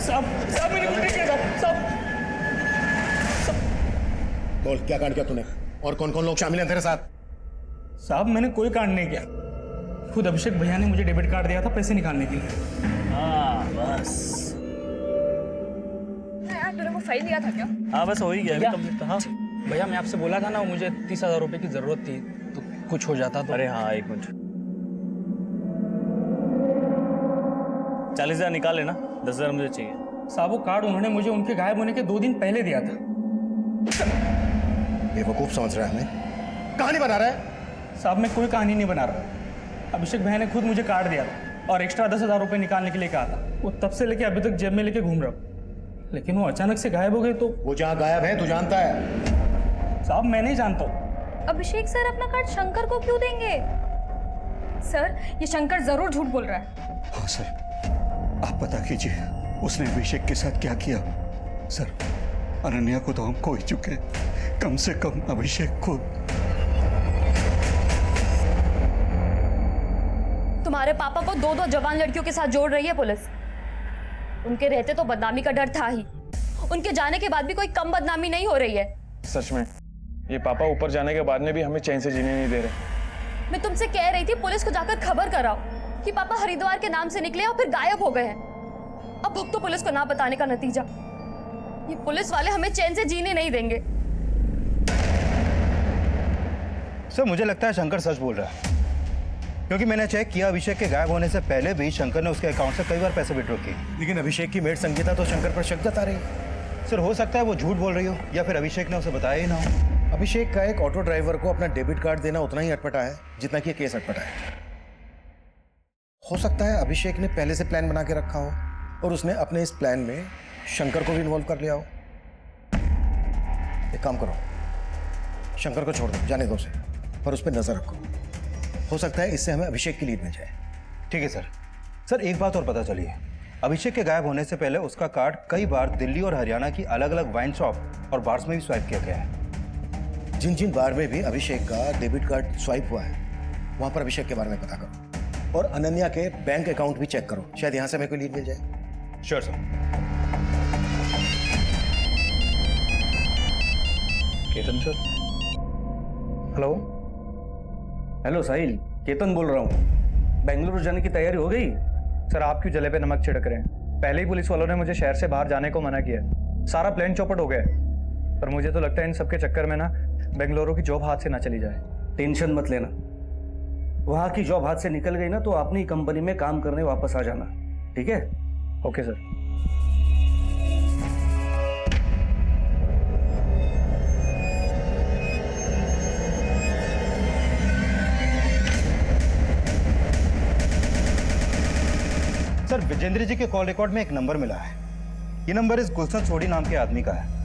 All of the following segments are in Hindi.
साहब साहब मैंने कुछ नहीं किया था साहब। बोल क्या कांड किया तूने और कौन कौन लोग शामिल हैं तेरे साथ? साहब मैंने कोई कांड नहीं किया, खुद अभिषेक भैया ने मुझे डेबिट कार्ड दिया था पैसे निकालने के लिए। हाँ बस। यार तूने वो फाइल दिया था क्या? हाँ बस हो ही गया क्या? अभी कंप्लीट। हाँ भैया मैं आपसे बोला था ना मुझे 30,000 रुपए की जरूरत थी, तो कुछ हो जाता तो। अरे हाँ 1 मिनट, 40,000 निकाल लेना, 10,000 मुझे चाहिए। साहब वो कार्ड उन्होंने मुझे उनके गायब होने के 2 दिन पहले दिया था। बेवकूफ समझ रहा है हमें, कहानी बना रहा है। साहब मैं कोई कहानी नहीं बना रहा, अभिषेक भैया ने खुद मुझे कार्ड दिया था और एक्स्ट्रा 10,000 रुपए निकालने के लिए कहा था। वो तब से लेके अभी तक जेब में लेके घूम रहा हूँ, लेकिन वो अचानक से गायब हो गए तो। वो जहाँ गायब है तू जानता है। साहब मैं नहीं जानता हूँ। अभिषेक सर अपना कार्ड शंकर को क्यों देंगे? सर ये शंकर जरूर झूठ बोल रहा है। हाँ सर, आप पता कीजिए उसने अभिषेक के साथ क्या किया। सर अनन्या को तो हम खो ही चुके, कम से कम अभिषेक को। तुम्हारे पापा को 2 जवान लड़कियों के साथ जोड़ रही है पुलिस। उनके रहते तो बदनामी का डर था ही, उनके जाने के बाद भी कोई कम बदनामी नहीं हो रही है। सच में ये पापा ऊपर जाने के बाद में भी हमें चैन से जीने नहीं दे रहे। मैं तुमसे कह रही थी पुलिस को जाकर खबर कराओ कि पापा हरिद्वार के नाम से निकले और फिर गायब हो गए हैं। अब भुगतो पुलिस को ना बताने का नतीजा। ये पुलिस वाले हमें चैन से जीने नहीं देंगे। सर मुझे लगता है शंकर सच बोल रहा है, क्योंकि मैंने चेक किया अभिषेक के गायब होने से पहले भी शंकर ने उसके अकाउंट से कई बार पैसे विड्रॉ किए। लेकिन अभिषेक की मेड संगीता तो शंकर पर शक जता रही है। सर हो सकता है वो झूठ बोल रही हो या फिर अभिषेक ने उसे बताया ही ना हो। अभिषेक का एक ऑटो ड्राइवर को अपना डेबिट कार्ड देना उतना ही अटपटा है जितना कि ये केस अटपटा है। हो सकता है अभिषेक ने पहले से प्लान बना के रखा हो और उसने अपने इस प्लान में शंकर को भी इन्वॉल्व कर लिया हो। एक काम करो, शंकर को छोड़ दो, जाने दो उसे, पर उस पर नजर रखो। हो सकता है इससे हमें अभिषेक की लीड मिल जाए। ठीक है सर। सर एक बात और पता चली है, अभिषेक के गायब होने से पहले उसका कार्ड कई बार दिल्ली और हरियाणा की अलग अलग वाइन शॉप और बार्स में भी स्वाइप किया गया है। जिन जिन बार में भी अभिषेक का डेबिट कार्ड स्वाइप हुआ है वहां पर अभिषेक के बारे में पता करो और अनन्या के बैंक अकाउंट भी चेक करो, शायद यहां से हमें कोई लीड मिल जाए। Sure sir. Ketan sir. Hello hello Sahil, Ketan बोल रहा हूँ। बेंगलुरु जाने की तैयारी हो गई? सर आप क्यों जले पे नमक छिड़क रहे हैं? पहले ही पुलिस वालों ने मुझे शहर से बाहर जाने को मना किया, सारा प्लान चौपट हो गया है। पर मुझे तो लगता है इन सबके चक्कर में ना बेंगलुरु की जॉब हाथ से ना चली जाए। टेंशन मत लेना, वहाँ की जॉब हाथ से निकल गई ना तो अपनी कंपनी में काम करने वापस आ जाना, ठीक है? Okay sir. सर विजेंद्र जी के कॉल रिकॉर्ड में एक नंबर मिला है। ये नंबर इस गुलशन सोडी नाम के आदमी का है।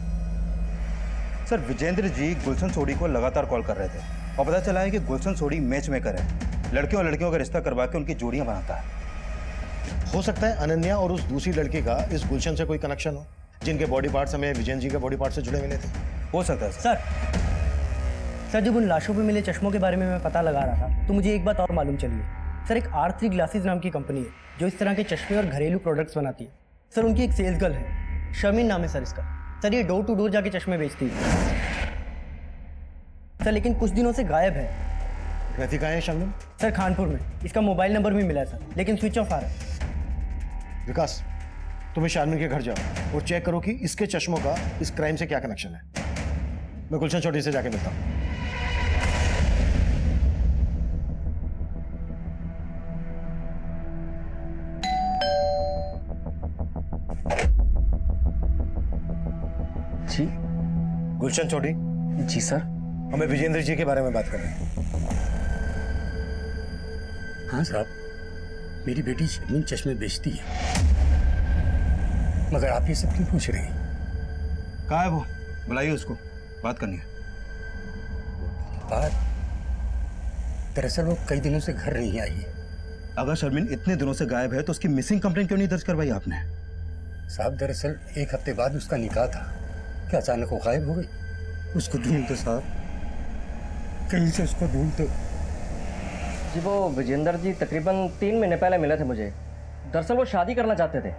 सर विजेंद्र जी गुलशन सोडी को लगातार कॉल कर रहे थे और पता चला है कि गुलशन सोडी मैच मेकर है, लड़कियों और लड़कियों का रिश्ता करवा के उनकी जोड़ियां बनाता है। हो सकता है अनन्या और उस दूसरी लड़की का इस गुलशन से कोई कनेक्शन हो, जिनके बॉडी पार्ट्स हमें विजेंद्र जी के बॉडी पार्ट से जुड़े मिले थे। हो सकता है सर जब उन लाशों पे मिले चश्मों के बारे में मैं पता लगा रहा था तो मुझे एक बात और मालूम चली है। सर एक R3 ग्लासेस नाम की कंपनी है जो इस तरह के चश्मे और घरेलू प्रोडक्ट्स बनाती है। सर उनकी एक सेल्स गर्ल है, शर्मिन नाम है सर इसका। सर ये डोर टू डोर जाके चश्मे बेचती है सर, लेकिन कुछ दिनों से गायब है। रहती कहाँ है शर्मिन? सर खानपुर में। इसका मोबाइल नंबर भी मिला है सर, लेकिन स्विच ऑफ आ रहा है। विकास तुम्हें शारमिन के घर जाओ और चेक करो कि इसके चश्मों का इस क्राइम से क्या कनेक्शन है। मैं गुलशन चौधरी से जाके मिलता हूँ। जी गुलशन चौधरी। जी सर। हमें विजेंद्र जी के बारे में बात कर रहे हैं। हाँ साहब, मेरी बेटी शर्मिन चश्मे बेचती है, मगर आप ये सब क्यों पूछ रहे हैं? कहाँ है वो? बुलाइए उसको, बात करनी है। बात दरअसल वो कई दिनों से घर नहीं आई है। अगर शर्मिन इतने दिनों से गायब है तो उसकी मिसिंग कंप्लेंट क्यों नहीं दर्ज करवाई आपने? साहब दरअसल 1 हफ्ते बाद उसका निकाह था, क्या अचानक वो गायब हो गई? उसको ढूंढते साहब, कहीं से उसको ढूंढते। जी वो विजेंद्र जी तकरीबन 3 महीने पहले मिले थे मुझे। दरअसल वो शादी करना चाहते थे।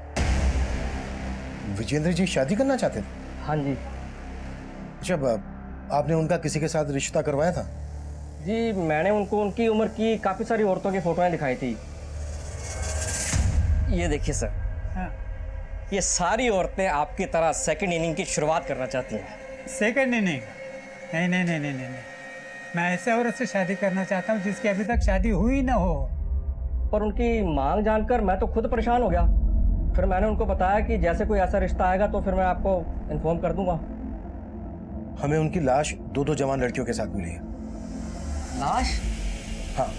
विजेंद्र जी शादी करना चाहते थे? हाँ जी अच्छा, आपने उनका किसी के साथ रिश्ता करवाया था? जी, मैंने उनको उनकी उम्र की काफ़ी सारी औरतों की फ़ोटोएं दिखाई थी। ये देखिए सर, ये सारी औरतें आपकी तरह सेकंड इनिंग की शुरुआत करना चाहती हैं। Second inning? नहीं नहीं नहीं नहीं नहीं, मैं ऐसे औरत से शादी करना चाहता हूँ जिसकी अभी तक शादी हुई ना हो। पर उनकी मांग जानकर मैं तो खुद परेशान हो गया। फिर मैंने उनको बताया कि जैसे कोई ऐसा रिश्ता आएगा तो फिर मैं आपको इन्फॉर्म कर दूंगा। हमें उनकी लाश दो जवान लड़कियों के साथ मिली है। लाश? हाँ,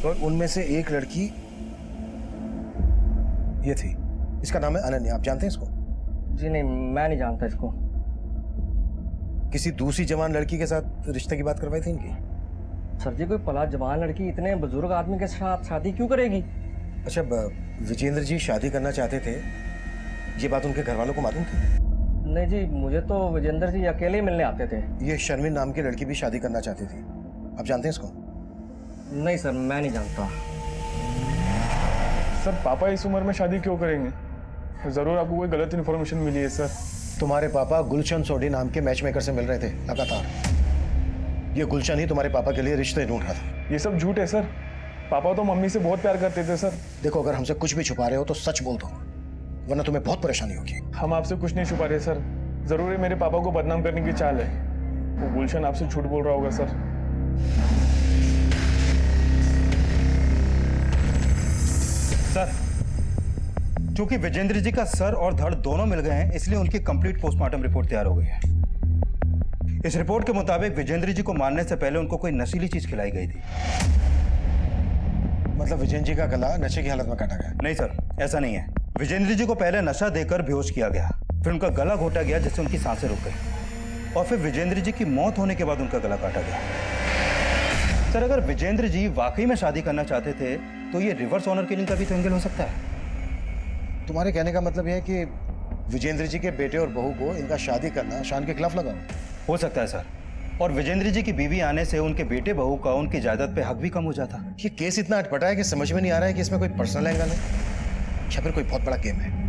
और उनमें से एक लड़की ये थी। इसका नाम है अनन्या। आप जानते हैं इसको? जी नहीं, मैं नहीं जानता इसको। किसी दूसरी जवान लड़की के साथ रिश्ते की बात करवाई थी इनकी? सर जी, कोई पला जवान लड़की इतने बुजुर्ग आदमी के साथ शादी क्यों करेगी? अच्छा, विजेंद्र जी शादी करना चाहते थे, ये बात उनके घर वालों को मालूम थी? नहीं जी, मुझे तो विजेंद्र जी अकेले मिलने आते थे। ये शर्मिन नाम की लड़की भी शादी करना चाहती थी। आप जानते हैं इसको? नहीं सर, मैं नहीं जानता। सर पापा इस उम्र में शादी क्यों करेंगे? जरूर आपको कोई गलत इन्फॉर्मेशन मिली है सर। तुम्हारे पापा गुलशन सोडी नाम के मैच मेकर से मिल रहे थे लगातार। ये गुलशन ही तुम्हारे पापा के लिए रिश्ते ढूंढ रहा था। ये सब झूठ है सर। पापा तो मम्मी से बहुत प्यार करते थे सर। देखो, अगर हमसे कुछ भी छुपा रहे हो तो सच बोल दो, वरना तुम्हें बहुत परेशानी होगी। हम आपसे कुछ नहीं छुपा रहे सर। जरूर ये मेरे पापा को बदनाम करने की चाल है। वो गुलशन आपसे झूठ बोल रहा होगा सर। सर, चूंकि विजेंद्र जी का सर और धड़ दोनों मिल गए हैं, इसलिए उनकी कंप्लीट पोस्टमार्टम रिपोर्ट तैयार हो गई है। इस रिपोर्ट के मुताबिक विजेंद्र जी को मारने से पहले उनको कोई नशीली चीज खिलाई गई थी। मतलब विजेंद्र जी का गला नशे की हालत में काटा गया? नहीं सर, ऐसा नहीं है। विजेंद्र जी को पहले नशा देकर बेहोश किया गया, फिर उनका गला घोटा गया जिससे उनकी सांसें रुक गई, और फिर विजेंद्र जी की मौत होने के बाद उनका गला काटा गया। सर, अगर विजेंद्र जी वाकई में शादी करना चाहते थे तो ये रिवर्स ऑनर किलिंग का भी तो एंगल हो सकता है। तुम्हारे कहने का मतलब यह है कि विजेंद्र जी के बेटे और बहू को इनका शादी करना शान के खिलाफ लगा? हो सकता है सर, और विजेंद्र जी की बीवी आने से उनके बेटे बहू का उनकी जायदाद पे हक भी कम हो जाता। ये केस इतना अटपटा है कि समझ में नहीं आ रहा है कि इसमें कोई पर्सनल एंगल है या फिर कोई बहुत बड़ा गेम है।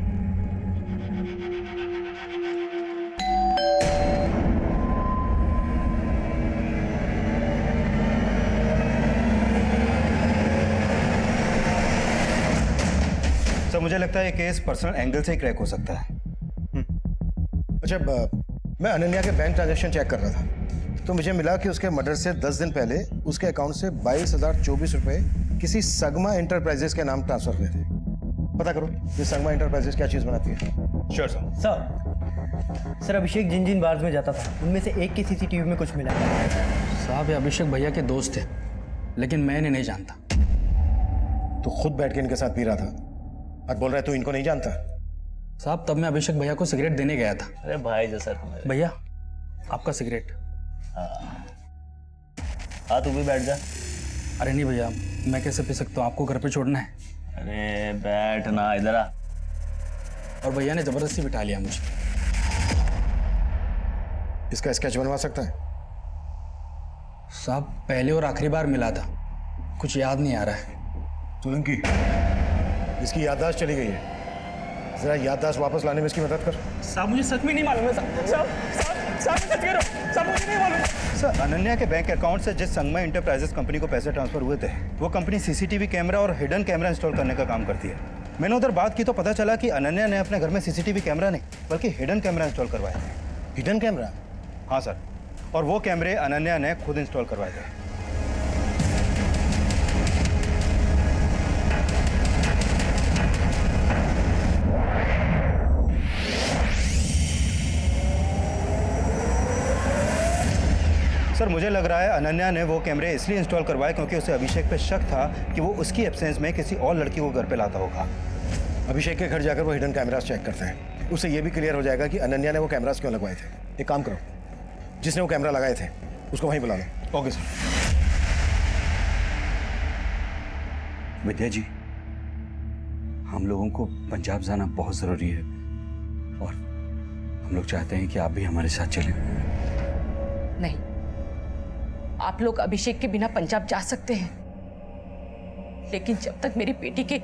सर, मुझे लगता है ये केस पर्सनल एंगल से ही क्रैक हो सकता है। अच्छा, मैं अनन्या के बैंक ट्रांजैक्शन चेक कर रहा था तो मुझे मिला कि उसके मर्डर से 10 दिन पहले उसके अकाउंट से 22,024 रुपए किसी सगमा एंटरप्राइजेस के नाम ट्रांसफर हुए थे। पता करो ये सगमा एंटरप्राइजेस क्या चीज़ बनाती है। Sure sir. सर, अभिषेक जिन जिन बार्स में जाता था उनमें से एक की सीसीटीवी में कुछ मिला। साहब, ये अभिषेक भैया के दोस्त थे, लेकिन मैं इन्हें नहीं जानता। तो खुद बैठ के इनके साथ पी रहा था और बोल रहा है तू इनको नहीं जानता? साहब, तब मैं अभिषेक भैया को सिगरेट देने गया था। अरे भाई जैसा भैया, आपका सिगरेट। हाँ, तू भी बैठ जा। अरे नहीं भैया, मैं कैसे पी सकता हूँ? आपको घर पे छोड़ना है। अरे बैठ ना, इधर आ। और भैया ने जबरदस्ती बिठा लिया मुझे। इसका स्केच बनवा सकता है? साहब, पहले और आखिरी बार मिला था, कुछ याद नहीं आ रहा है। सोलंकी, इसकी याददाश्त चली गई है, जरा याददाश्त वापस लाने में इसकी मदद कर। साहब, मुझे सच में नहीं मालूम है साहब, मुझे नहीं मालूम। सर, अनन्या के बैंक अकाउंट से जिस संगमा एंटरप्राइजेस कंपनी को पैसे ट्रांसफर हुए थे, वो कंपनी सीसीटीवी कैमरा और हिडन कैमरा इंस्टॉल करने का काम करती है। मैंने उधर बात की तो पता चला कि अनन्या ने अपने घर में सीसीटीवी कैमरा नहीं बल्कि हिडन कैमरा इंस्टॉल करवाए थे। Hidden camera? हाँ सर, और वो कैमरे अनन्या ने खुद इंस्टॉल करवाए थे। सर, मुझे लग रहा है अनन्या ने वो कैमरे इसलिए इंस्टॉल करवाए क्योंकि उसे अभिषेक पे शक था कि वो उसकी एब्सेंस में किसी और लड़की को घर पे लाता होगा। अभिषेक के घर जाकर वो हिडन कैमरास चेक करते हैं, उससे ये भी क्लियर हो जाएगा कि अनन्या ने वो कैमरास क्यों लगवाए थे। एक काम करो, जिसने वो कैमरा लगाए थे उसको वहीं बुला लो। Okay sir. विद्या जी, हम लोगों को पंजाब जाना बहुत ज़रूरी है और हम लोग चाहते हैं कि आप भी हमारे साथ चलें। नहीं, आप लोग अभिषेक के बिना पंजाब जा सकते हैं, लेकिन जब तक मेरी बेटी के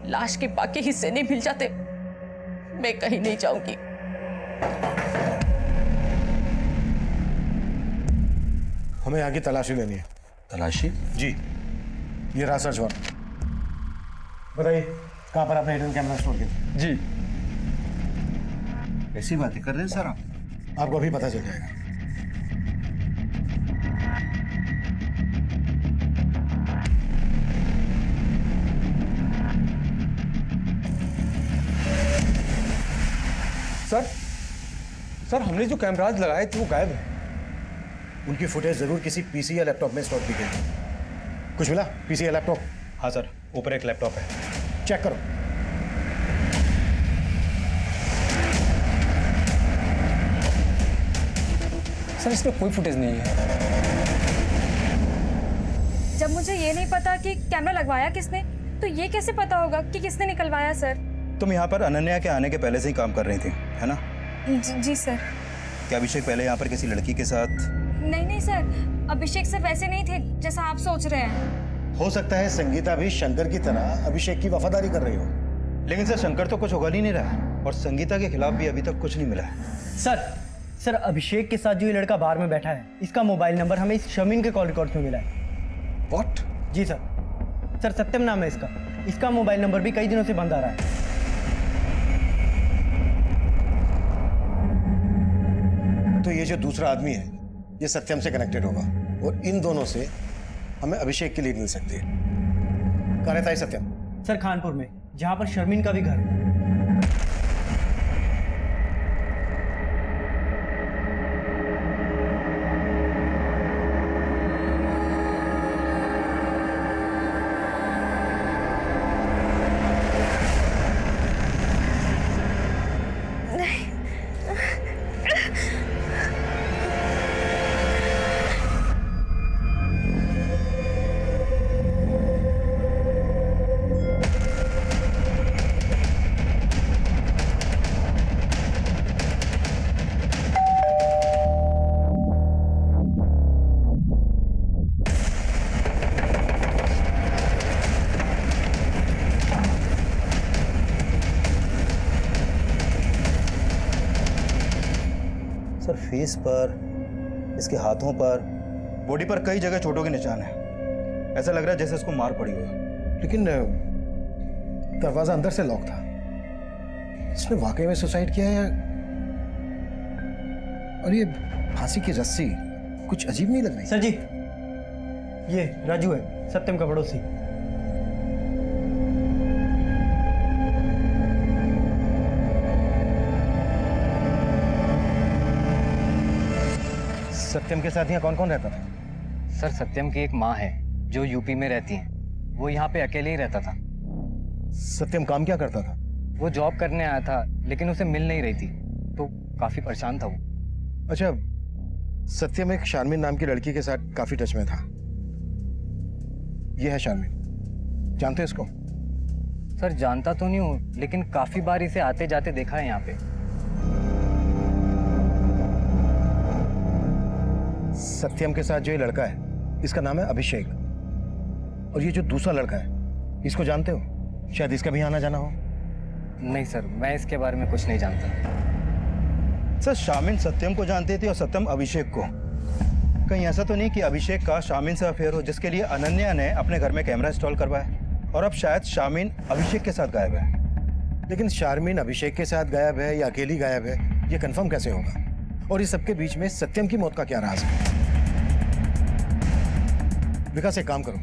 लाश के बाकी हिस्से नहीं मिल जाते मैं कहीं नहीं जाऊंगी। हमें यहाँ की तलाशी लेनी है। तलाशी? जी, ये रहा सर्च वारंट। बताइए कहाँ पर आपने हिडन कैमरा स्टोर किया? जी ऐसी बातें कर रहे हैं सर आप? आपको अभी पता चल जाएगा। सर हमने जो कैमराज लगाए थे वो गायब है। उनकी फुटेज जरूर किसी पीसी या लैपटॉप में स्टोर की गई। कुछ मिला? पीसी या लैपटॉप? हाँ सर, ऊपर एक लैपटॉप है। चेक करो। सर इसमें कोई फुटेज नहीं है। जब मुझे ये नहीं पता कि कैमरा लगवाया किसने, तो ये कैसे पता होगा कि किसने निकलवाया सर? तुम यहाँ पर अनन्या के आने के पहले से ही काम कर रही थी, है ना? जी सर। क्या अभिषेक पहले यहाँ पर किसी लड़की के साथ? नहीं सर, अभिषेक सर वैसे नहीं थे जैसा आप सोच रहे हैं। हो सकता है संगीता भी शंकर की तरह अभिषेक की वफादारी कर रही हो। लेकिन सर शंकर तो कुछ उगल ही नहीं रहा और संगीता के खिलाफ भी अभी तक कुछ नहीं मिला है। सर अभिषेक के साथ जो ये लड़का बार में बैठा है, इसका मोबाइल नंबर हमें इस शमीन के कॉल रिकॉर्ड में मिला है। व्हाट? जी सर सत्यम नाम है इसका। इसका मोबाइल नंबर भी कई दिनों से बंद आ रहा है। तो ये जो दूसरा आदमी है ये सत्यम से कनेक्टेड होगा और इन दोनों से हमें अभिषेक की लीड मिल सकती है। कहाँ रहता है सत्यम? सर खानपुर में, जहाँ पर शर्मिन का भी घर है। सर फेस पर, इसके हाथों पर, बॉडी पर कई जगह चोटों के निशान है। ऐसा लग रहा है जैसे इसको मार पड़ी हो। लेकिन दरवाजा अंदर से लॉक था। इसने वाकई में सुसाइड किया है? और ये फांसी की रस्सी कुछ अजीब नहीं लग रही? सर जी, ये राजू है, सत्यम का पड़ोसी। सत्यम के साथ यहाँ कौन कौन रहता था? सर सत्यम की एक माँ है जो यूपी में रहती है। वो यहाँ पे अकेले ही रहता था। सत्यम काम क्या करता था? वो जॉब करने आया था लेकिन उसे मिल नहीं रही थी, तो काफी परेशान था वो। अच्छा, सत्यम एक शारमिन नाम की लड़की के साथ काफी टच में था। ये है शारमिन, जानते हो इसको? सर जानता तो नहीं हूँ, लेकिन काफी बार इसे आते जाते देखा है यहाँ पे। सत्यम के साथ जो ये लड़का है इसका नाम है अभिषेक, और ये जो दूसरा लड़का है इसको जानते हो? शायद इसका भी आना जाना हो। नहीं सर, मैं इसके बारे में कुछ नहीं जानता। सर शामिन सत्यम को जानते थे और सत्यम अभिषेक को। कहीं ऐसा तो नहीं कि अभिषेक का शामिन से अफेयर हो, जिसके लिए अनन्या ने अपने घर में कैमरा इंस्टॉल करवाया और अब शायद शामिन अभिषेक के साथ गायब है। लेकिन शारमिन अभिषेक के साथ गायब है या अकेली गायब है, ये कंफर्म कैसे होगा? और इस सबके बीच में सत्यम की मौत का क्या राज है? विकास, एक काम करो,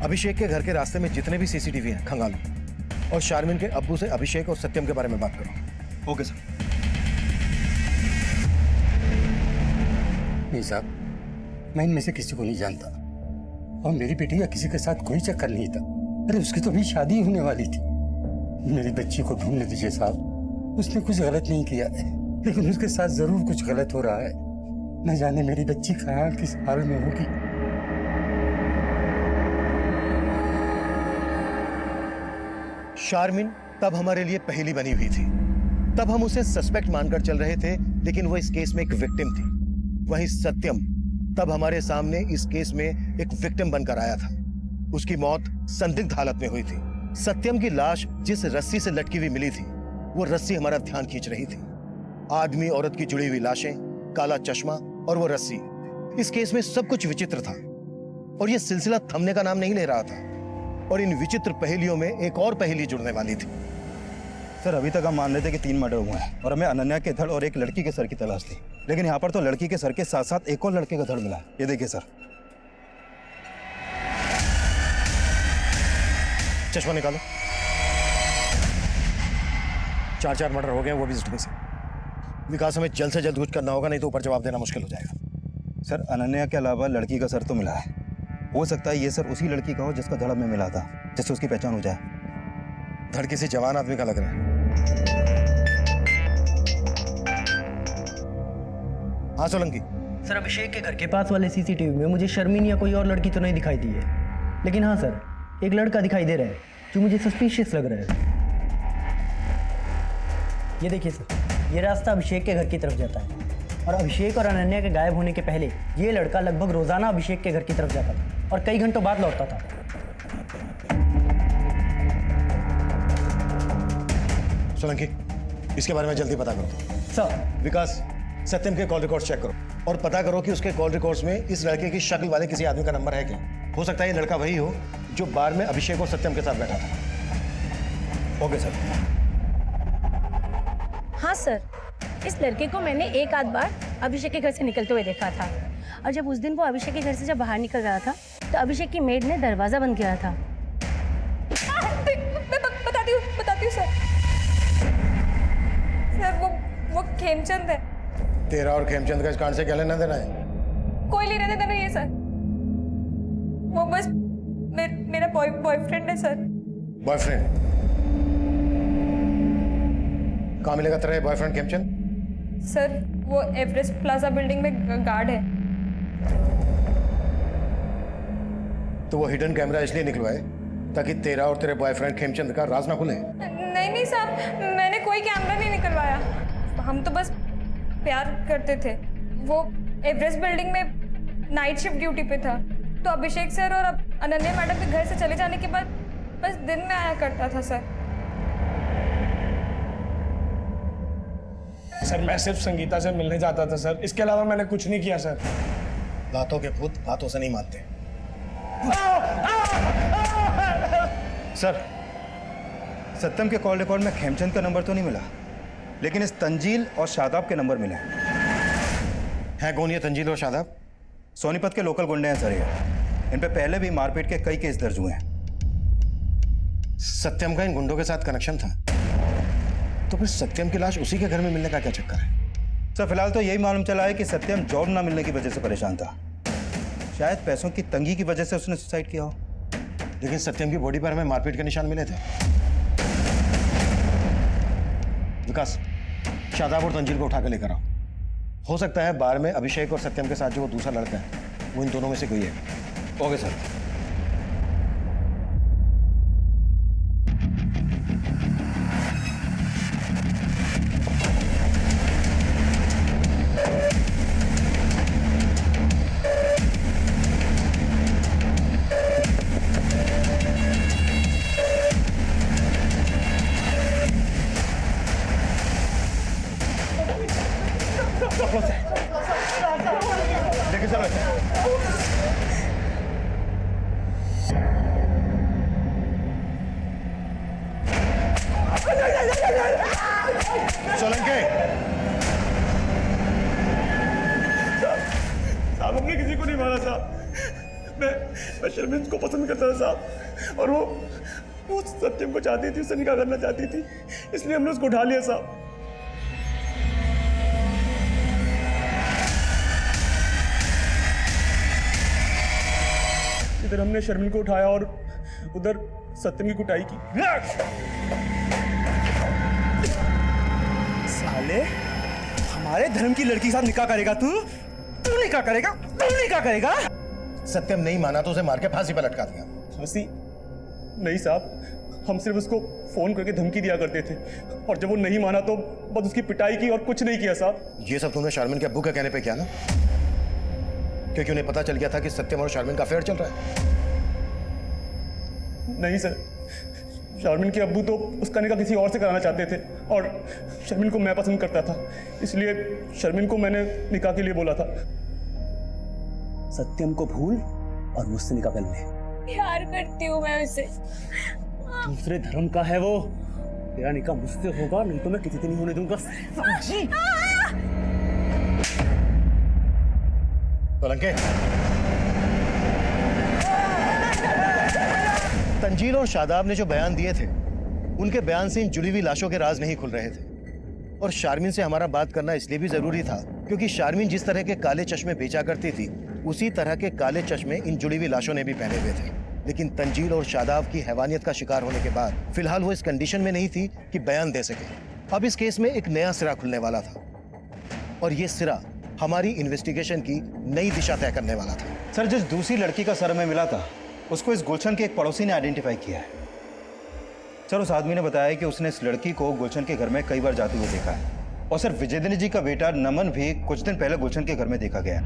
अभिषेक के घर के रास्ते में जितने भी सीसीटीवी हैं खंगालो और शारमिन के अब्बू से अभिषेक और सत्यम के बारे में बात करो। Okay sir. नहीं साहब, मैं इनमें से किसी को नहीं जानता और मेरी बेटी का किसी के साथ कोई चक्कर नहीं था। अरे उसकी तो अभी शादी होने वाली थी। मेरी बच्ची को ढूंढने दीजिए साहब। उसने कुछ गलत नहीं किया है, लेकिन उसके साथ जरूर कुछ गलत हो रहा है। न जाने मेरी बच्ची कहाँ किस हाल में होगी। शारमिन तब हमारे लिए पहेली बनी हुई थी। तब हम उसे सस्पेक्ट मानकर चल रहे थे, लेकिन वो इस केस में एक विक्टिम थी। वहीं सत्यम तब हमारे सामने इस केस में एक विक्टिम बनकर आया था। उसकी मौत संदिग्ध हालत में हुई थी। सत्यम की लाश जिस रस्सी से लटकी हुई मिली थी, वो रस्सी हमारा ध्यान खींच रही थी। आदमी औरत की जुड़ी हुई लाशें, काला चश्मा और वो रस्सी। इस केस में सब कुछ विचित्र था और ये सिलसिला थमने का नाम नहीं ले रहा था। और इन विचित्र पहेलियों में एक और पहेली जुड़ने वाली थी। सर अभी तक हम मान रहे थे कि 3 मर्डर हुए हैं और हमें अनन्या के धड़ और एक लड़की के सर की तलाश थी, लेकिन यहाँ पर तो लड़की के सर के साथ साथ एक और लड़के का धड़ मिला। ये देखिए सर। चश्मा निकालो। 4 मर्डर हो गए, वो भी इस ढंग से। विकास, हमें जल्द से जल्द कुछ करना होगा, नहीं तो ऊपर जवाब देना मुश्किल हो जाएगा। सर अनन्या के अलावा लड़की का सर तो मिला है। हो सकता है ये सर उसी लड़की का हो जिसका धड़ में मिला था, जिससे उसकी पहचान हो जाए। धड़ किसी जवान आदमी का लग रहा है। हाँ सोलंकी। सर अभिषेक के घर के पास वाले सीसीटीवी में मुझे शर्मिन या कोई और लड़की तो नहीं दिखाई दी है, लेकिन हाँ सर एक लड़का दिखाई दे रहा है जो मुझे सस्पिशियस लग रहा है। ये देखिए सर, ये रास्ता अभिषेक के घर की तरफ जाता है और अभिषेक और अनन्या के गायब होने के पहले ये लड़का लगभग रोजाना अभिषेक के घर की तरफ जाता था और कई घंटों बाद लौटता था। सोलंकी, इसके बारे में जल्दी पता करो। सर। विकास, सत्यम के कॉल रिकॉर्ड्स चेक करो और पता करो कि उसके कॉल रिकॉर्ड्स में इस लड़के की शक्ल वाले किसी आदमी का नंबर है क्या। हो सकता है ये लड़का वही हो जो बार में अभिषेक और सत्यम के साथ बैठा था। Okay sir. हाँ सर, इस लड़के को मैंने एक आध बार अभिषेक के घर से निकलते हुए देखा था और जब उस दिन वो अभिषेक के घर से जब बाहर निकल रहा था तो अभिषेक की मेड ने दरवाजा बंद किया था। मैं बताती हूँ सर। सर वो खेमचंद है। तेरा और खेमचंद का इस कांड से क्या लेना देना है? कोई लेना देना नहीं है सर, वो बस मेरा बॉयफ्रेंड है सर। बॉयफ्रेंड? कहाँ मिलेगा तेरा बॉयफ्रेंड खेमचंद? सर वो एवरेस्ट प्लाजा बिल्डिंग में गार्ड है। तो वो हिडन कैमरा इसलिए निकलवाए ताकि तेरा और तेरे बॉयफ्रेंड खेमचंद का राज ना खुले? नहीं साहब, मैंने कोई कैमरा नहीं निकलवाया, हम तो बस प्यार करते थे। वो एवरेस्ट बिल्डिंग में नाइट शिफ्ट ड्यूटी पे था तो अभिषेक सर और अनन्या मैडम के घर से चले जाने के बाद बस दिन में आया करता था सर। सर मैं सिर्फ संगीता से मिलने जाता था सर, इसके अलावा मैंने कुछ नहीं किया सर। बातों के भूत बातों से नहीं मानते। सर सत्यम के कॉल रिकॉर्ड में खेमचंद का नंबर तो नहीं मिला, लेकिन इस तंजील और शादाब के नंबर मिले हैं। कौन ये तंजील और शादाब? सोनीपत के लोकल गुंडे हैं सर ये। इन पे पहले भी मारपीट के कई केस दर्ज हुए हैं। सत्यम का इन गुंडों के साथ कनेक्शन था, तो फिर सत्यम की लाश उसी के घर में मिलने का क्या चक्कर है? सर फिलहाल तो यही मालूम चला है कि सत्यम जॉब ना मिलने की वजह से परेशान था। शायद पैसों की तंगी की वजह से उसने सुसाइड किया हो। लेकिन सत्यम की बॉडी पर हमें मारपीट के निशान मिले थे। विकास, शादाब और तंजील को उठा कर लेकर आओ। हो सकता है बार में अभिषेक और सत्यम के साथ जो वो दूसरा लड़का है वो इन दोनों में से कोई है। Okay sir. सोलंकी, साहब हमने किसी को नहीं मारा साहब। मैं शर्मिन को पसंद करता था साहब, और वो सत्यम को चाहती थी, उससे निकाह करना चाहती थी, इसलिए हमने उसको उठा लिया साहब। इधर हमने शर्मिन को उठाया और उधर सत्यम की कुटाई की। साले, हमारे धर्म की लड़की के साथ निकाह करेगा तू? तू निकाह करेगा? तू निकाह करेगा? सत्यम नहीं माना तो उसे मार के फांसी पर लटका दिया। फांसी? नहीं साहब, हम सिर्फ उसको फोन करके धमकी दिया करते थे और जब वो नहीं माना तो बस उसकी पिटाई की और कुछ नहीं किया साहब। ये सब तुमने शारमिन के अब्बू के कहने पे किया ना? क्योंकि उन्हें पता चल गया था कि सत्यम और शारमिन का अफेयर चल रहा है। नहीं सर, शारमीन के अब्बू तो उसका निकाह किसी और से कराना चाहते थे और शर्मिन को मैं पसंद करता था, इसलिए शर्मिन को मैंने निकाह के लिए बोला था। सत्यम को भूल और मुझसे निकाह कर ले। प्यार करती हूँ मैं उसे। दूसरे धर्म का है वो। तेरा निकाह मुझसे होगा, नहीं तो मैं किसी दिन नहीं होने दूंगा। समझी? सोलंके, तंजील और शादाब ने जो बयान दिए थे, उनके बयान से इन जुड़ी हुई लाशों के राज नहीं खुल रहे थे। और शारमीन से हमारा बात करना इसलिए भी जरूरी था क्योंकि शारमीन जिस तरह के काले चश्मे बेचा करती थी, उसी तरह के काले चश्मे इन जुड़ी हुई लाशों ने भी पहने हुए थे। लेकिन तंजील और शादाब की हैवानियत का शिकार होने के बाद फिलहाल वो इस कंडीशन में नहीं थी कि बयान दे सके। अब इस केस में एक नया सिरा खुलने वाला था और ये सिरा हमारी इन्वेस्टिगेशन की नई दिशा तय करने वाला था। सर, जिस दूसरी लड़की का सर में मिला था उसको इस गुलशन के एक पड़ोसी ने आइडेंटिफाई किया है। सर, उस आदमी ने बताया कि उसने इस लड़की को गुलशन के घर में कई बार जाते हुए देखा है। और सर, विजेंद्र जी का बेटा नमन भी कुछ दिन पहले गुलशन के घर में देखा गया।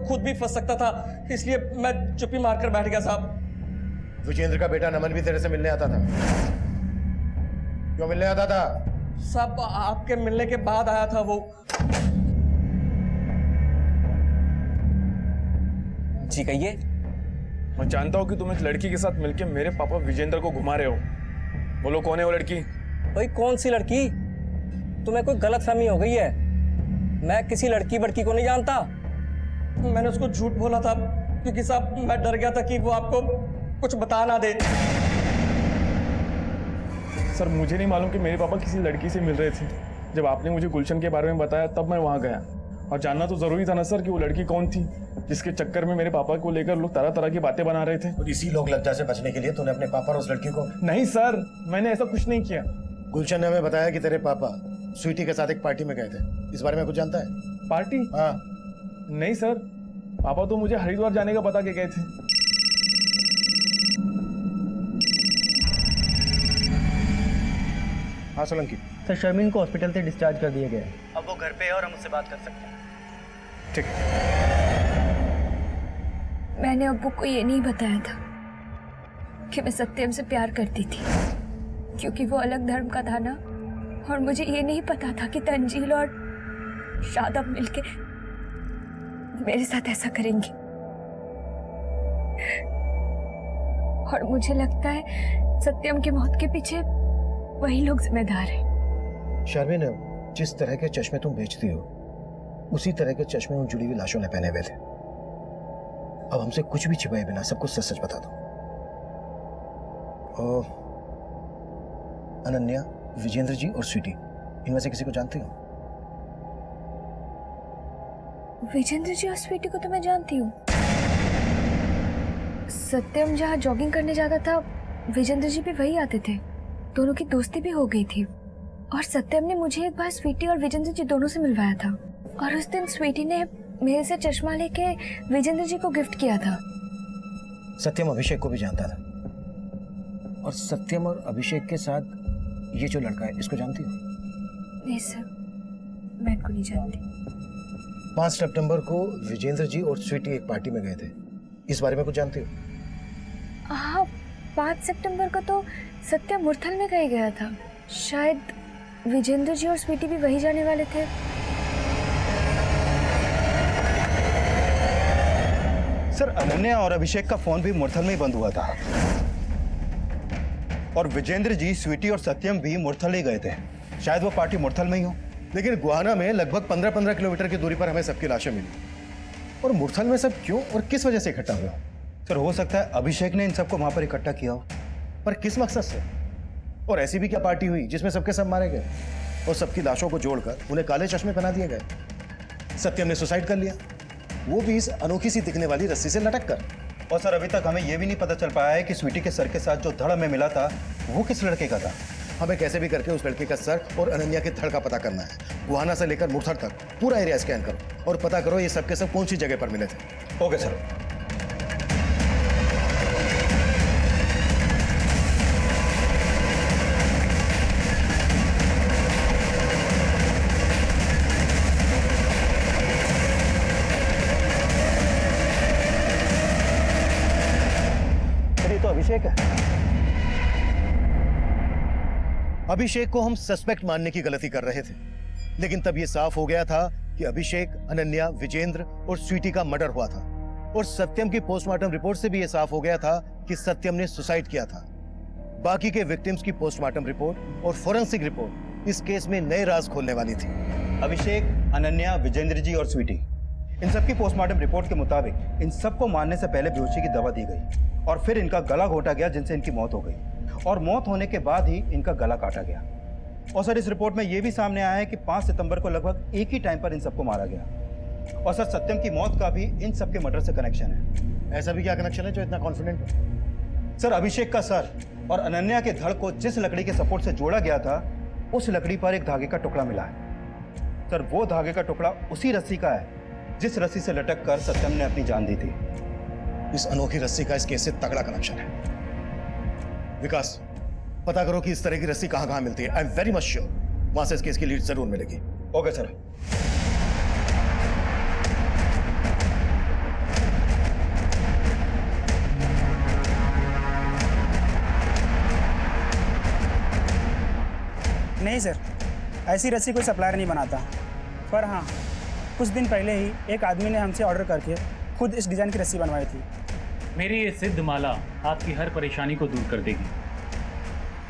खुद भी फंस सकता था, इसलिए मैं चुप्पी मारकर बैठ गया साहब। विजेंद्र का बेटा नमन भी तेरे से मिलने आता था? क्यों मिलने आता था? साहब, आपके मिलने के बाद आया था वो। जी कहिए। मैं जानता हूँ कि तुम इस लड़की के साथ मिलकर मेरे पापा विजेंद्र को घुमा रहे हो। बोलो कौन है वो लड़की? भाई कौन सी लड़की? तुम्हें कोई गलतफहमी हो गई है। मैं किसी लड़की बड़की को नहीं जानता। मैंने उसको झूठ बोला था क्योंकि साहब मैं डर गया था कि वो आपको कुछ बता ना दे। सर, मुझे नहीं मालूम कि मेरे पापा किसी लड़की से मिल रहे थे। जब आपने मुझे गुलशन के बारे में बताया तब मैं वहाँ गया और जानना तो जरूरी था ना सर कि वो लड़की कौन थी जिसके चक्कर में मेरे पापा को लेकर लोग तरह तरह की बातें बना रहे थे। और इसी लोग लज्जा से बचने के लिए तूने अपने पापा और उस लड़की को? नहीं सर, मैंने ऐसा कुछ नहीं किया। गुलशन ने हमें बताया कि तेरे पापा स्वीटी के साथ एक पार्टी में गए थे। इस बारे में कुछ जानता है? पार्टी? हाँ। नहीं सर, पापा तो मुझे हरिद्वार जाने का बता के गए थे। हाँ सोलंकी। सर, शर्मीन को हॉस्पिटल से डिस्चार्ज कर दिया गया है। अब वो घर पे है और हम उससे बात कर सकते हैं। ठीक। मैंने अब्बू को ये नहीं बताया था कि मैं सत्यम से प्यार करती थी क्योंकि वो अलग धर्म का था ना, और मुझे ये नहीं पता था कि तंजील और शादाब मिलके मेरे साथ ऐसा करेंगी। और मुझे लगता है सत्यम की मौत के पीछे वही लोग जिम्मेदार हैं। शर्मिन, जिस तरह के चश्मे तुम बेचती हो उसी तरह के चश्मे उन जुड़ी हुई लाशों ने पहने हुए थे। अब हमसे कुछ भी छिपाए बिना सब कुछ सच सच बता दो। अनन्या, विजेंद्र जी और स्वीटी, इनमें से किसी को जानती हो? विजेंद्र जी और स्वीटी को तो मैं जानती हूँ। सत्यम जहाँ जॉगिंग करने जाता था, विजेंद्र जी भी वही आते थे। दोनों की दोस्ती भी हो गई थी और सत्यम ने मुझे एक बार स्वीटी और विजेंद्र जी दोनों से मिलवाया था। और उस दिन स्वीटी ने मेरे से चश्मा लेके विजेंद्र जी को गिफ्ट किया था। सत्यम अभिषेक को भी जानता था। और सत्यम और अभिषेक के साथ ये जो लड़का है, इसको जानती हो? नहीं सर, मैं इनको नहीं जानती। 5 सितंबर को विजेंद्र जी और स्वीटी एक पार्टी में गए थे। इस बारे में कुछ जानती हो? हाँ, 5 सितंबर को तो सत्यम मुरथल में कहीं गया था। शायद विजेंद्र जी और स्वीटी भी वही जाने वाले थे। सर, अनन्या और अभिषेक का फोन भी मुरथल में ही बंद हुआ था। और विजेंद्र जी, स्वीटी और सत्यम भी मुरथल ही गए थे। शायद वो पार्टी मुरथल में ही हो। लेकिन गुहाना में लगभग 15-15 किलोमीटर की दूरी पर हमें सबकी लाशें मिली। और मुरथल में सब क्यों और किस वजह से इकट्ठा हुआ? सर, हो सकता है अभिषेक ने इन सबको वहां पर इकट्ठा किया हो। पर किस मकसद से? और ऐसी भी क्या पार्टी हुई जिसमें सबके सब मारे गए और सबकी लाशों को जोड़कर उन्हें काले चश्मे पहना दिए गए? सत्यम ने सुसाइड कर लिया, वो भी इस अनोखी सी दिखने वाली रस्सी से लटक कर। और सर, अभी तक हमें यह भी नहीं पता चल पाया है कि स्वीटी के सर के साथ जो धड़ में मिला था वो किस लड़के का था। हमें कैसे भी करके उस लड़के का सर और अनन्या के धड़ का पता करना है। गुहाना से लेकर मुरथल तक पूरा एरिया स्कैन करो और पता करो ये सब के सब कौन सी जगह पर मिले थे। Okay sir. अभिषेक है। अभिषेक को हम सस्पेक्ट मानने की गलती कर रहे थे, लेकिन तब यह साफ हो गया था कि अभिषेक, अनन्या, विजेंद्र और स्वीटी का मर्डर हुआ था। और सत्यम की पोस्टमार्टम रिपोर्ट से भी यह साफ हो गया था कि सत्यम ने सुसाइड किया था। बाकी के विक्टिम्स की पोस्टमार्टम रिपोर्ट और फोरेंसिक रिपोर्ट इस केस में नए राज खोलने वाली थी। अभिषेक, अनन्या, विजेंद्र जी और स्वीटी, इन सब की पोस्टमार्टम रिपोर्ट के मुताबिक इन सबको मारने से पहले बेहोशी की दवा दी गई और फिर इनका गला घोटा गया, जिनसे इनकी मौत हो गई। और मौत होने के बाद ही इनका गला काटा गया। और सर, इस रिपोर्ट में यह भी सामने आया है कि 5 सितंबर को लगभग एक ही टाइम पर इन सबको मारा गया। और सर, सत्यम की मौत का भी इन सबके मर्डर से कनेक्शन है। ऐसा भी क्या कनेक्शन है जो इतना कॉन्फिडेंट हो? सर, अभिषेक का सर और अनन्या के धड़ को जिस लकड़ी के सपोर्ट से जोड़ा गया था, उस लकड़ी पर एक धागे का टुकड़ा मिला है। सर, वो धागे का टुकड़ा उसी रस्सी का है जिस रस्सी से लटक कर सत्यम ने अपनी जान दी थी। इस अनोखी रस्सी का इस केस से तगड़ा कनेक्शन है। विकास, पता करो कि इस तरह की रस्सी कहां कहां मिलती है। I am very much sure वहां से इस केस की लीड जरूर मिलेगी। Okay sir. नहीं सर, ऐसी रस्सी कोई सप्लायर नहीं बनाता। पर हाँ, कुछ दिन पहले ही एक आदमी ने हमसे ऑर्डर करके खुद इस डिज़ाइन की रस्सी बनवाई थी। मेरी ये सिद्ध माला आपकी हर परेशानी को दूर कर देगी।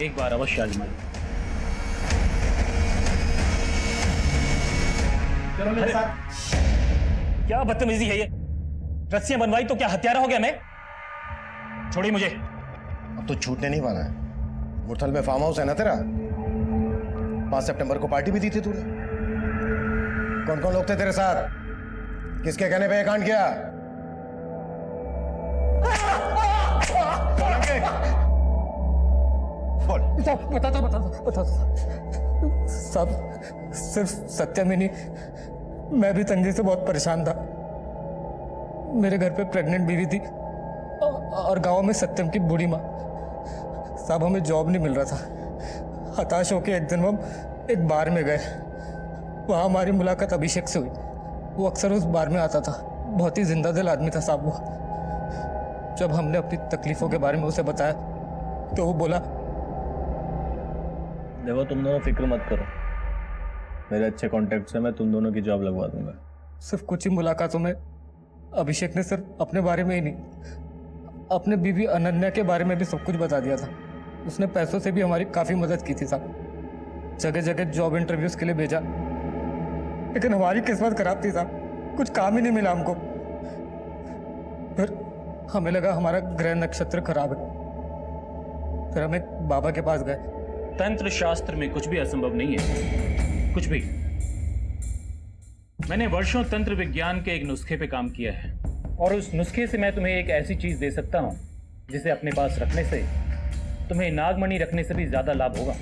एक बार अवश्य आजमाइए। अरे क्या बदतमीजी है ये? रस्सियां बनवाई तो क्या हत्यारा हो गया मैं? छोड़िए मुझे। अब तो छूटने नहीं वाला है। मुरथल में फार्म हाउस है ना तेरा? 5 सितंबर को पार्टी भी दी थी तूने। कौन कौन लोग थे तेरे साथ? किसके कहने पे ये कांड किया? बता साहब, सिर्फ सत्यम ही नहीं, मैं भी तंगी से बहुत परेशान था। मेरे घर पे प्रेग्नेंट बीवी थी और गांव में सत्यम की बूढ़ी माँ। साहब, हमें जॉब नहीं मिल रहा था। हताश होकर एक दिन हम एक बार में गए। वहाँ हमारी मुलाकात अभिषेक से हुई। वो अक्सर उस बार में आता था। बहुत ही जिंदा दिल आदमी था साहब वो। जब हमने अपनी तकलीफों के बारे में उसे बताया तो वो बोला, देखो तुम दोनों फिक्र मत करो, मेरे अच्छे कॉन्टैक्ट से मैं तुम दोनों की जॉब लगवा दूंगा। सिर्फ कुछ ही मुलाकातों में अभिषेक ने सिर्फ अपने बारे में ही नहीं, अपने बीवी अनन्या के बारे में भी सब कुछ बता दिया था। उसने पैसों से भी हमारी काफ़ी मदद की थी साहब। जगह जगह जॉब इंटरव्यूज के लिए भेजा, लेकिन हमारी किस्मत खराब थी साहब, कुछ काम ही नहीं मिला हमको। फिर हमें लगा हमारा ग्रह नक्षत्र खराब है। फिर हम एक बाबा के पास गए। तंत्र शास्त्र में कुछ भी असंभव नहीं है, कुछ भी। मैंने वर्षों तंत्र विज्ञान के एक नुस्खे पे काम किया है और उस नुस्खे से मैं तुम्हें एक ऐसी चीज दे सकता हूँ जिसे अपने पास रखने से तुम्हें नागमणि रखने से भी ज्यादा लाभ होगा।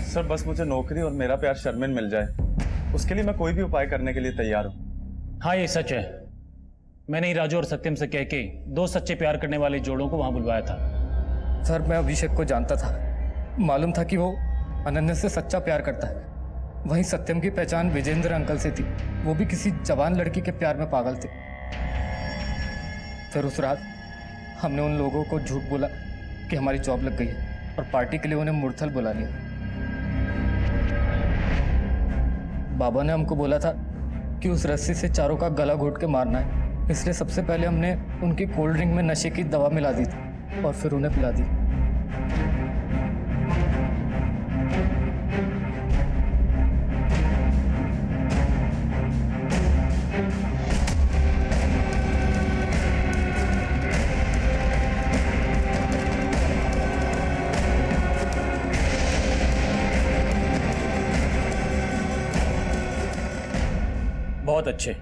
सर, बस मुझे नौकरी और मेरा प्यार शर्मिन मिल जाए, उसके लिए मैं कोई भी उपाय करने के लिए तैयार हूँ। हाँ, ये सच है। मैंने ही राजू और सत्यम से कह के 2 सच्चे प्यार करने वाले जोड़ों को वहां बुलवाया था। सर, मैं अभिषेक को जानता था। मालूम था कि वो अनन्या से सच्चा प्यार करता है। वहीं सत्यम की पहचान विजेंद्र अंकल से थी। वो भी किसी जवान लड़की के प्यार में पागल थे। फिर उस रात हमने उन लोगों को झूठ बोला कि हमारी जॉब लग गई है और पार्टी के लिए उन्हें मुरथल बुला लिया। बाबा ने हमको बोला था कि उस रस्सी से चारों का गला घोट के मारना है, इसलिए सबसे पहले हमने उनकी कोल्ड ड्रिंक में नशे की दवा मिला दी थी और फिर उन्हें पिला दी। बहुत अच्छे।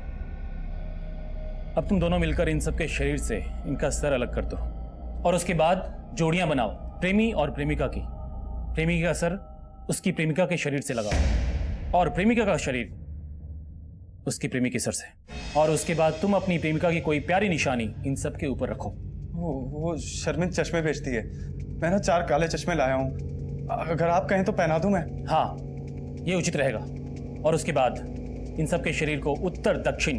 अब तुम दोनों मिलकर इन सबके शरीर से इनका सर अलग कर दो और उसके बाद जोड़ियां बनाओ, प्रेमी और प्रेमिका की। प्रेमी का सर उसकी प्रेमिका के शरीर से लगाओ और प्रेमिका का शरीर उसकी प्रेमी के सर से। और उसके बाद तुम अपनी प्रेमिका की कोई प्यारी निशानी इन सब के ऊपर रखो। वो शर्मिन चश्मे बेचती है। मैं ना 4 काले चश्मे लाया हूँ, अगर आप कहें तो पहना दूं मैं? हाँ, ये उचित रहेगा। और उसके बाद इन सब के शरीर को उत्तर दक्षिण